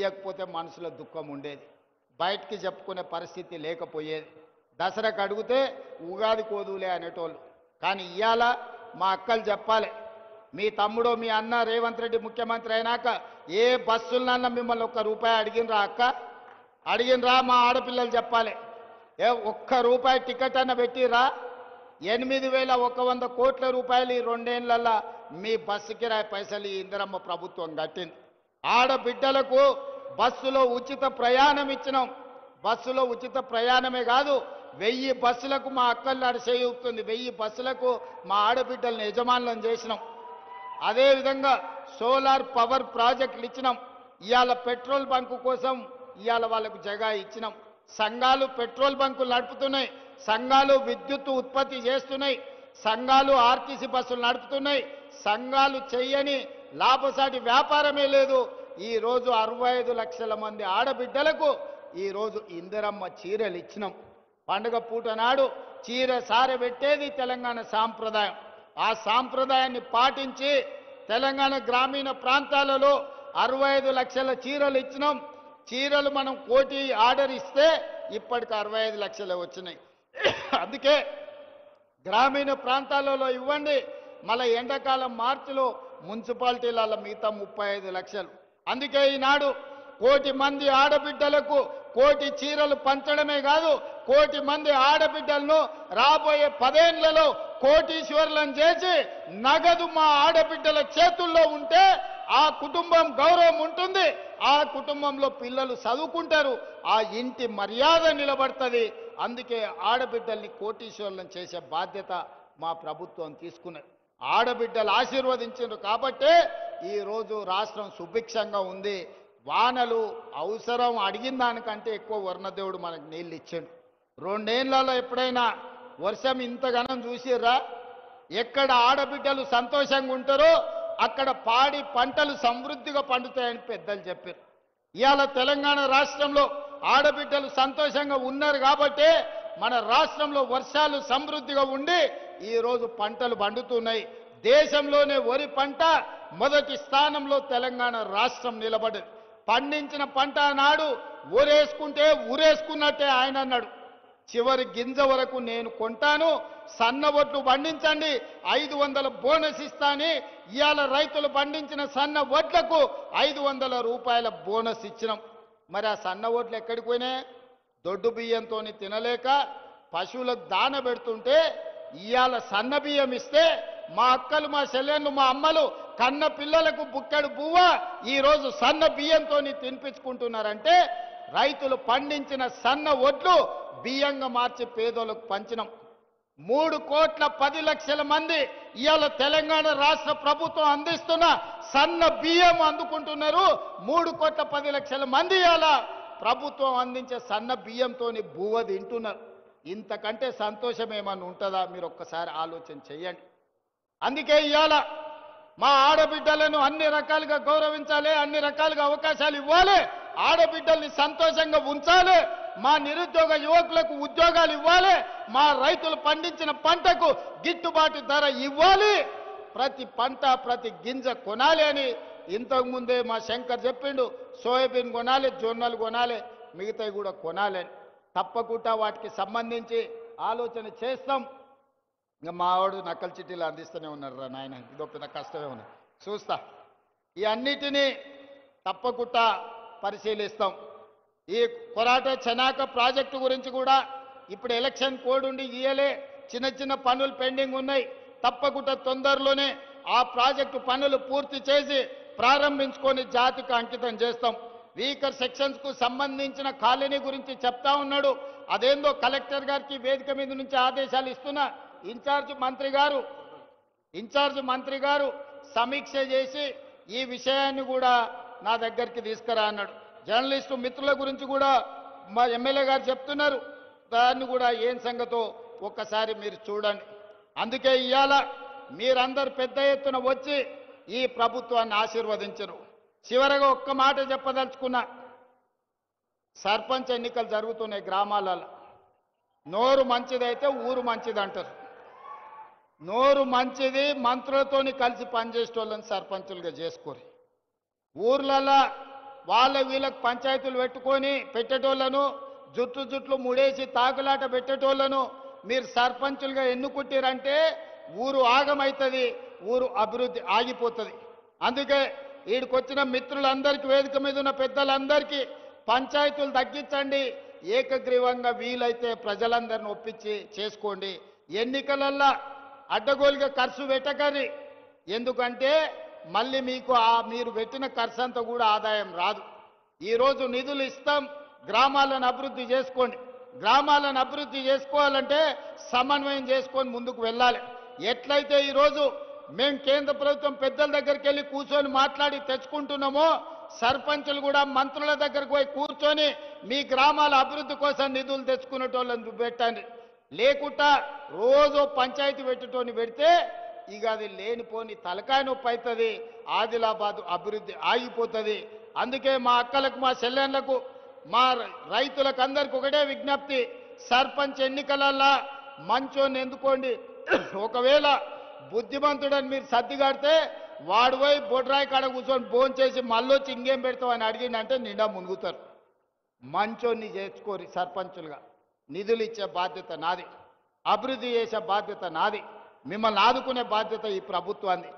ఇయ్యకపోతే మనసులో దుఃఖం ఉండేది, బయటికి చెప్పుకునే పరిస్థితి లేకపోయేది. దసరాకు అడిగితే ఉగాది కోదులే అనేటోళ్ళు. కానీ ఇవాళ మా అక్కలు చెప్పాలి, మీ తమ్ముడో మీ అన్న రేవంత్ రెడ్డి ముఖ్యమంత్రి అయినాక ఏ బస్సులన్నా మిమ్మల్ని ₹1 అడిగినరా అక్క? అడిగినరా? మా ఆడపిల్లలు చెప్పాలి. ₹1 టికెట్ అన్న పెట్టిరా? 8,100 కోట్ల రూపాయలు ఈ 2 ఏళ్లలో మీ బస్సు కిరాయి పైసలు ఈ ఇందిరమ్మ ప్రభుత్వం కట్టింది. ఆడబిడ్డలకు బస్సులో ఉచిత ప్రయాణం ఇచ్చినాం. బస్సులో ఉచిత ప్రయాణమే కాదు, 1000 బస్సులకు మా అక్కలు అడిసేయుతుంది, 1000 బస్సులకు మా ఆడబిడ్డలను యజమానులను చేసినాం. అదేవిధంగా సోలార్ పవర్ ప్రాజెక్టులు ఇచ్చినాం. ఇవాళ పెట్రోల్ బంకు కోసం ఇవాళ వాళ్ళకు జగా ఇచ్చినాం. సంఘాలు పెట్రోల్ బంకులు నడుపుతున్నాయి, సంఘాలు విద్యుత్ ఉత్పత్తి చేస్తున్నాయి, సంఘాలు ఆర్టీసీ బస్సులు నడుపుతున్నాయి. సంఘాలు చెయ్యని లాభసాటి వ్యాపారమే లేదు. ఈరోజు 65 లక్షల మంది ఆడబిడ్డలకు ఈరోజు ఇందిరమ్మ చీరలు ఇచ్చినాం. పండుగ పూట నాడు చీర సారె పెట్టేది తెలంగాణ సాంప్రదాయం. ఆ సాంప్రదాయాన్ని పాటించి తెలంగాణ గ్రామీణ ప్రాంతాలలో 65 లక్షల చీరలు ఇచ్చినాం. చీరలు మనం 1 కోటి ఆర్డర్ ఇస్తే ఇప్పటికి 65 లక్షలు వచ్చినాయి. అందుకే గ్రామీణ ప్రాంతాలలో ఇవ్వండి. మళ్ళీ ఎండాకాలం మార్చిలో మున్సిపాలిటీలలో మిగతా 35 లక్షలు. అందుకే ఈనాడు 1 కోటి మంది ఆడబిడ్డలకు 1 కోటి చీరలు పంచడమే కాదు, 1 కోటి మంది ఆడబిడ్డలను రాబోయే 10 ఏళ్లలో కోటీశ్వరులను చేసి నగదు మా ఆడబిడ్డల చేతుల్లో ఉంటే ఆ కుటుంబం గౌరవం ఉంటుంది, ఆ కుటుంబంలో పిల్లలు చదువుకుంటారు, ఆ ఇంటి మర్యాద నిలబడుతుంది. అందుకే ఆడబిడ్డల్ని కోటీశ్వరులను చేసే బాధ్యత మా ప్రభుత్వం తీసుకున్నది. ఆడబిడ్డలు ఆశీర్వదించారు కాబట్టే ఈరోజు రాష్ట్రం సుభిక్షంగా ఉంది. వానలు అవసరం అడిగిన దానికంటే ఎక్కువ వర్ణదేవుడు మనకు నీళ్ళు ఇచ్చాడు. 2 ఏళ్లలో ఎప్పుడైనా వర్షం ఇంతగానం చూసిర్రా? ఎక్కడ ఆడబిడ్డలు సంతోషంగా ఉంటారో అక్కడ పాడి పంటలు సమృద్ధిగా పండుతాయని పెద్దలు చెప్పారు. ఇవాళ తెలంగాణ రాష్ట్రంలో ఆడబిడ్డలు సంతోషంగా ఉన్నారు కాబట్టే మన రాష్ట్రంలో వర్షాలు సమృద్ధిగా ఉండి ఈరోజు పంటలు పండుతున్నాయి. దేశంలోనే వరి పంట మొదటి స్థానంలో తెలంగాణ రాష్ట్రం నిలబడింది. పండించిన పంట నాడు ఊరేసుకుంటే ఊరేసుకున్నట్టే ఆయన అన్నాడు. చివరి గింజ వరకు నేను కొంటాను, సన్న ఒడ్లు పండించండి, 500 బోనస్ ఇస్తాని ఇవాళ రైతులు పండించిన సన్న ఒడ్లకు ₹500 బోనస్ ఇచ్చినాం. మరి ఆ సన్న ఒడ్లు ఎక్కడికి పోయినాయి? దొడ్డు బియ్యంతో తినలేక పశువులకు దాన పెడుతుంటే ఇవాళ సన్న బియ్యం ఇస్తే మా అక్కలు, మా చెల్లెళ్ళు, మా అమ్మలు కన్న పిల్లలకు బుక్కెడు బువ్వ ఈరోజు సన్న బియ్యంతో తినిపించుకుంటున్నారంటే రైతులు పండించిన సన్న ఒడ్లు బియ్యంగా మార్చి పేదోళ్ళకు పంచినాం. 3,10,00,000 మంది ఇవాళ తెలంగాణ రాష్ట్ర ప్రభుత్వం అందిస్తున్న సన్న బియ్యం అందుకుంటున్నారు. 3,10,00,000 మంది ఇవాళ ప్రభుత్వం అందించే సన్న బియ్యంతో బువ్వ తింటున్నారు. ఇంతకంటే సంతోషం ఏమన్నా ఉంటుందా? మీరు ఒక్కసారి ఆలోచన చేయండి. అందుకే ఇవాళ మా ఆడబిడ్డలను అన్ని రకాలుగా గౌరవించాలి, అన్ని రకాలుగా అవకాశాలు ఇవ్వాలి, ఆడబిడ్డల్ని సంతోషంగా ఉంచాలి, మా నిరుద్యోగ యువకులకు ఉద్యోగాలు ఇవ్వాలి, మా రైతులు పండించిన పంటకు గిట్టుబాటు ధర ఇవ్వాలి, ప్రతి పంట ప్రతి గింజ కొనాలి అని ఇంతకుముందే మా శంకర్ చెప్పిండు. సోయాబీన్ కొనాలి, జొన్నలు కొనాలి, మిగతావి కూడా కొనాలి అని. తప్పకుండా వాటికి సంబంధించి ఆలోచన చేస్తాం. ఇంకా మావాడు నక్కల చిట్టీలు అందిస్తూనే ఉన్నారు రా నాయన, ఇదో పెద్ద కష్టమే ఉన్నది. చూస్తా, ఈ అన్నిటినీ తప్పకుండా పరిశీలిస్తాం. ఈ కొరాట చెనాక ప్రాజెక్టు గురించి కూడా ఇప్పుడు ఎలక్షన్ కోడ్ ఉండి ఇయ్యలే, చిన్న చిన్న పనులు పెండింగ్ ఉన్నాయి. తప్పకుండా తొందరలోనే ఆ ప్రాజెక్టు పనులు పూర్తి చేసి ప్రారంభించుకొని జాతికి అంకితం చేస్తాం. వీకర్ సెక్షన్స్ కు సంబంధించిన కాలనీ గురించి చెప్తా ఉన్నాడు. అదేందో కలెక్టర్ గారికి వేదిక మీద నుంచి ఆదేశాలు ఇస్తున్నా. ఇన్ఛార్జ్ మంత్రి గారు సమీక్ష చేసి ఈ విషయాన్ని కూడా నా దగ్గరికి తీసుకురా అన్నాడు. జర్నలిస్టు మిత్రుల గురించి కూడా మా ఎమ్మెల్యే గారు చెప్తున్నారు. దాన్ని కూడా ఏం సంగతో ఒక్కసారి మీరు చూడండి. అందుకే ఇవాళ మీరందరూ పెద్ద ఎత్తున వచ్చి ఈ ప్రభుత్వాన్ని ఆశీర్వదించరు. చివరగా ఒక్క మాట చెప్పదలుచుకున్నా. సర్పంచ్ ఎన్నికలు జరుగుతున్నాయి గ్రామాలలో. నోరు మంచిదైతే ఊరు మంచిది అంటారు. నోరు మంచిది మంత్రులతోని కలిసి పనిచేసే వాళ్ళని సర్పంచులుగా చేసుకోరు. ఊర్లలో వాళ్ళ వీళ్ళకి పంచాయతీలు పెట్టుకొని పెట్టేటోళ్లను జుట్లు ముడేసి తాకులాట పెట్టేటోళ్లను మీరు సర్పంచులుగా ఎన్నుకుంటారంటే ఊరు ఆగమవుతుంది, ఊరు అభివృద్ధి ఆగిపోతుంది. అందుకే వీడికొచ్చిన మిత్రులందరికీ, వేదిక మీద ఉన్న పెద్దలందరికీ పంచాయతీలు తగ్గించండి, ఏకగ్రీవంగా వీలైతే ప్రజలందరిని ఒప్పించి చేసుకోండి. ఎన్నికలల్లో అడ్డగోలుగా ఖర్చు పెట్టకండి. ఎందుకంటే మళ్ళీ మీకు మీరు పెట్టిన ఖర్చు అంతా కూడా ఆదాయం రాదు. ఈరోజు నిధులు ఇస్తాం, గ్రామాలను అభివృద్ధి చేసుకోండి. గ్రామాలను అభివృద్ధి చేసుకోవాలంటే సమన్వయం చేసుకొని ముందుకు వెళ్ళాలి. ఎట్లయితే ఈరోజు మేము కేంద్ర ప్రభుత్వం పెద్దల దగ్గరికి వెళ్ళి కూర్చొని మాట్లాడి తెచ్చుకుంటున్నామో, సర్పంచులు కూడా మంత్రుల దగ్గరకు పోయి కూర్చొని మీ గ్రామాల అభివృద్ధి కోసం నిధులు తెచ్చుకునేటోళ్ళని పెట్టండి. లేకుండా రోజు పంచాయతీ పెట్టేటోని పెడితే ఇక అది లేనిపోని తలకాయ నొప్పి అవుతుంది, ఆదిలాబాద్ అభివృద్ధి ఆగిపోతుంది. అందుకే మా అక్కలకు, మా చెల్లెళ్లకు, మా రైతులకు అందరికి ఒకటే విజ్ఞప్తి, సర్పంచ్ ఎన్నికలల్లా మంచోని ఎందుకోండి. ఒకవేళ బుద్ధిమంతుడని మీరు సర్దిగాడితే వాడు పోయి బొడ్రాయి కాడ కూర్చొని భోంచేసి మళ్ళొచ్చి ఇంకేం పెడతామని అడిగిందంటే నిండా మునుగుతారు. మంచోన్ని చేసుకోరి సర్పంచులుగా. నిధులు ఇచ్చే బాధ్యత నాది, అభివృద్ధి చేసే బాధ్యత నాది, మిమ్మల్ని ఆదుకునే బాధ్యత ఈ ప్రభుత్వాన్ని.